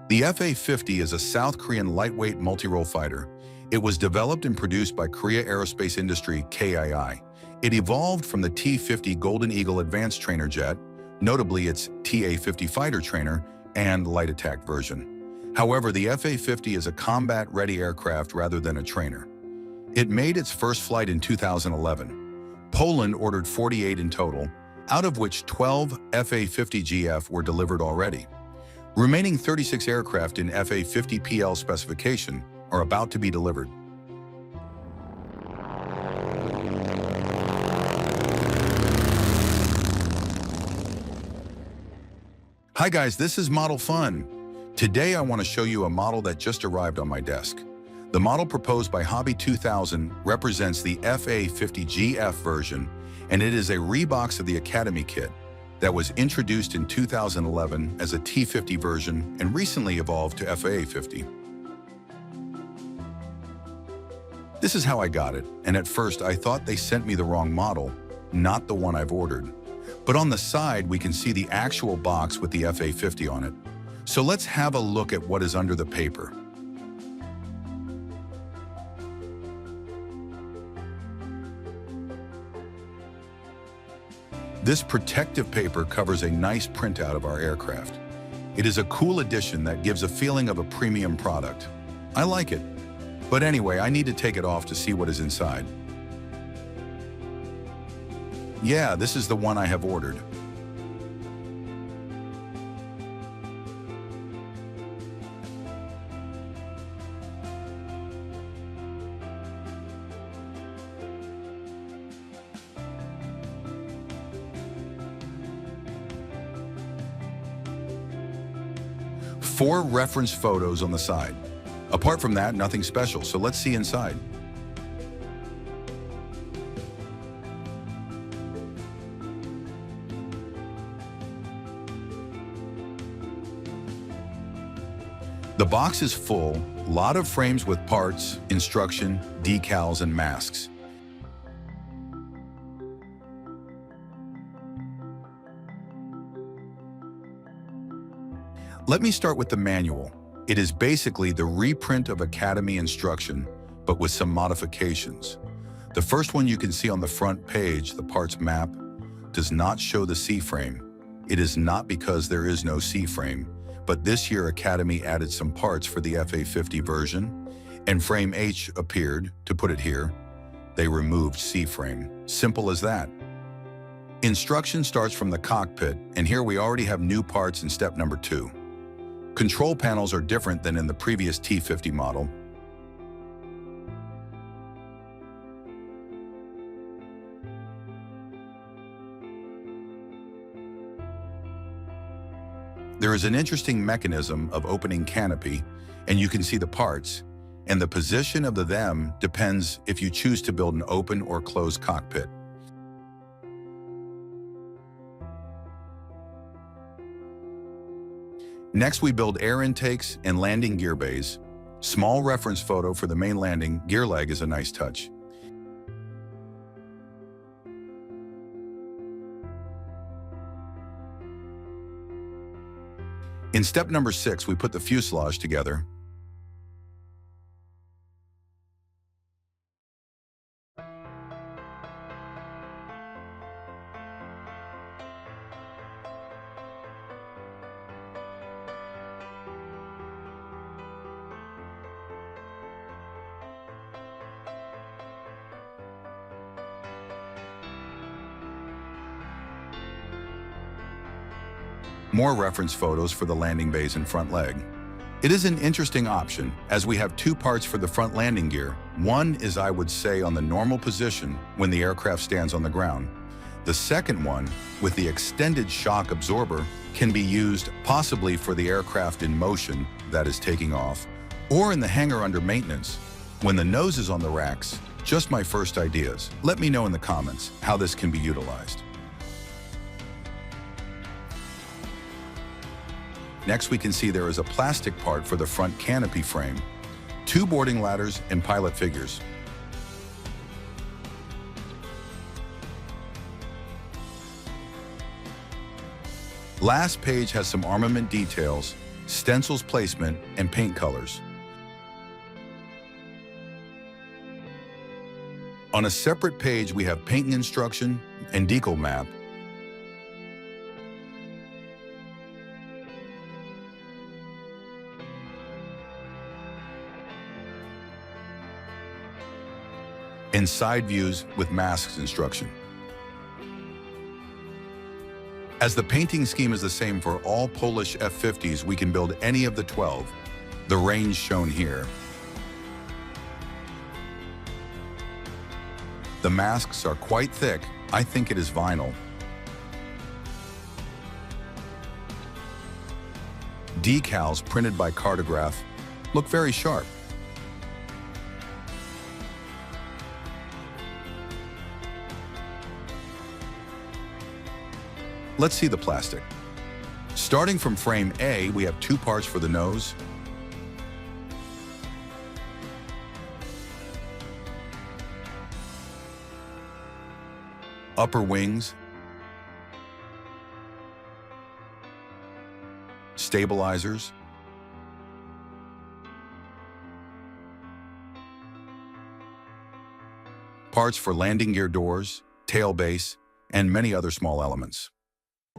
The FA-50 is a South Korean lightweight multi-role fighter. It was developed and produced by Korea Aerospace Industry, KAI. It evolved from the T-50 Golden Eagle advanced trainer jet, notably its TA-50 fighter trainer and light attack version. However, the FA-50 is a combat-ready aircraft rather than a trainer. It made its first flight in 2011. Poland ordered 48 in total, out of which 12 FA-50GF were delivered already. Remaining 36 aircraft in FA-50 PL specification are about to be delivered. Hi guys, this is Model Fun. Today I want to show you a model that just arrived on my desk. The model proposed by Hobby 2000 represents the FA-50GF version, and it is a rebox of the Academy kit that was introduced in 2011 as a T-50 version and recently evolved to FA-50. This is how I got it, and at first I thought they sent me the wrong model, not the one I've ordered. But on the side we can see the actual box with the FA-50 on it. So let's have a look at what is under the paper. This protective paper covers a nice printout of our aircraft. It is a cool addition that gives a feeling of a premium product. I like it. But anyway, I need to take it off to see what is inside. Yeah, this is the one I have ordered. Four reference photos on the side. Apart from that, nothing special, so let's see inside. The box is full, a lot of frames with parts, instruction, decals, and masks. Let me start with the manual. It is basically the reprint of Academy instruction, but with some modifications. The first one you can see on the front page, the parts map, does not show the C-frame. It is not because there is no C-frame, but this year Academy added some parts for the FA-50 version, and frame H appeared, to put it here. They removed C-frame. Simple as that. Instruction starts from the cockpit, and here we already have new parts in step number 2. Control panels are different than in the previous T-50 model. There is an interesting mechanism of opening canopy, and you can see the parts, and the position of them depends if you choose to build an open or closed cockpit. Next, we build air intakes and landing gear bays. Small reference photo for the main landing gear leg is a nice touch. In step number 6, we put the fuselage together. More reference photos for the landing bays and front leg. It is an interesting option, as we have 2 parts for the front landing gear. One is, I would say, on the normal position when the aircraft stands on the ground. The second one, with the extended shock absorber, can be used possibly for the aircraft in motion, that is taking off, or in the hangar under maintenance, when the nose is on the racks. Just my first ideas. Let me know in the comments how this can be utilized. Next, we can see there is a plastic part for the front canopy frame, 2 boarding ladders, and pilot figures. Last page has some armament details, stencils placement, and paint colors. On a separate page, we have painting instruction and decal map. And side views with masks instruction. As the painting scheme is the same for all Polish F-50s, we can build any of the 12, the range shown here. The masks are quite thick. I think it is vinyl. Decals printed by Cartograph look very sharp. Let's see the plastic. Starting from frame A, we have 2 parts for the nose, upper wings, stabilizers, parts for landing gear doors, tail base, and many other small elements.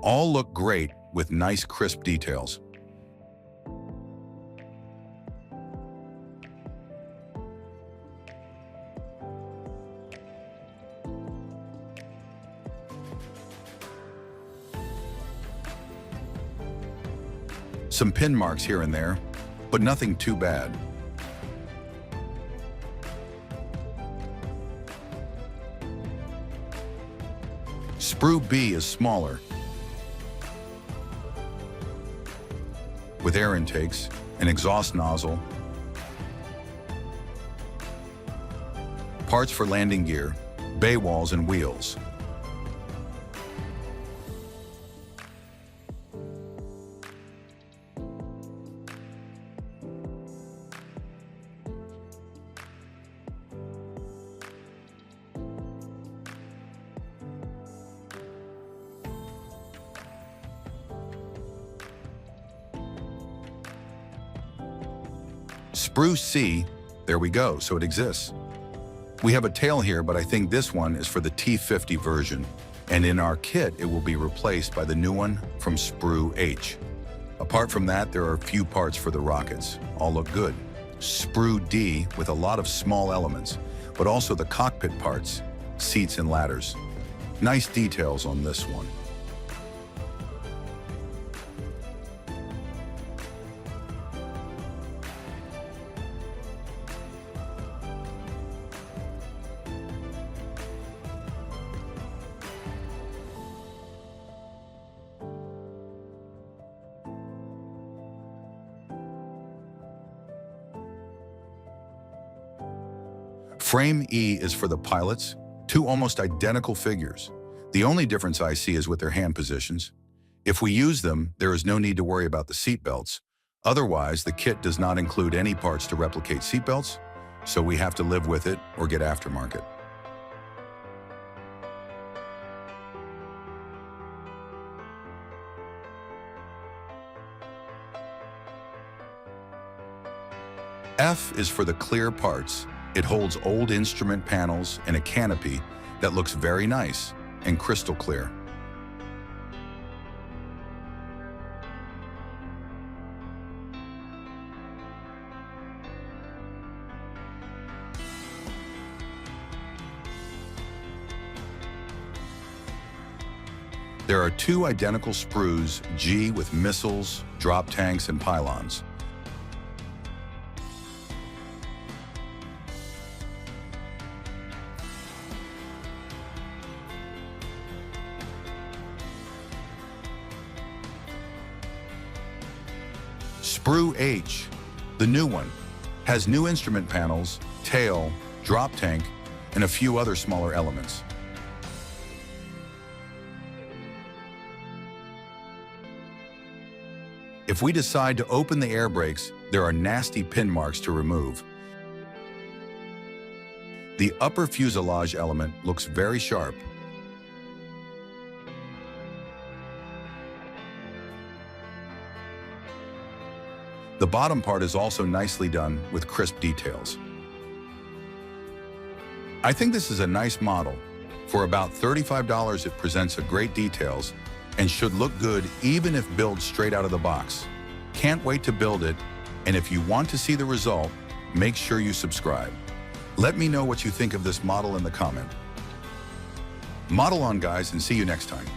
All look great with nice crisp details. Some pin marks here and there, but nothing too bad. Sprue B is smaller, with air intakes, an exhaust nozzle, parts for landing gear, bay walls, and wheels. Sprue C, there we go, so it exists. We have a tail here, but I think this one is for the T-50 version, and in our kit it will be replaced by the new one from Sprue H. Apart from that, there are a few parts for the rockets. All look good. Sprue D with a lot of small elements, but also the cockpit parts, seats and ladders. Nice details on this one. Frame E is for the pilots, 2 almost identical figures. The only difference I see is with their hand positions. If we use them, there is no need to worry about the seat belts. Otherwise, the kit does not include any parts to replicate seat belts, so we have to live with it or get aftermarket. F is for the clear parts. It holds old instrument panels and a canopy that looks very nice and crystal clear. There are 2 identical sprues, G with missiles, drop tanks, and pylons. Sprue H, the new one, has new instrument panels, tail, drop tank, and a few other smaller elements. If we decide to open the air brakes, there are nasty pin marks to remove. The upper fuselage element looks very sharp. The bottom part is also nicely done with crisp details. I think this is a nice model. For about $35, it presents a great details and should look good even if built straight out of the box. Can't wait to build it, and if you want to see the result, make sure you subscribe. Let me know what you think of this model in the comment. Model on, guys, and see you next time.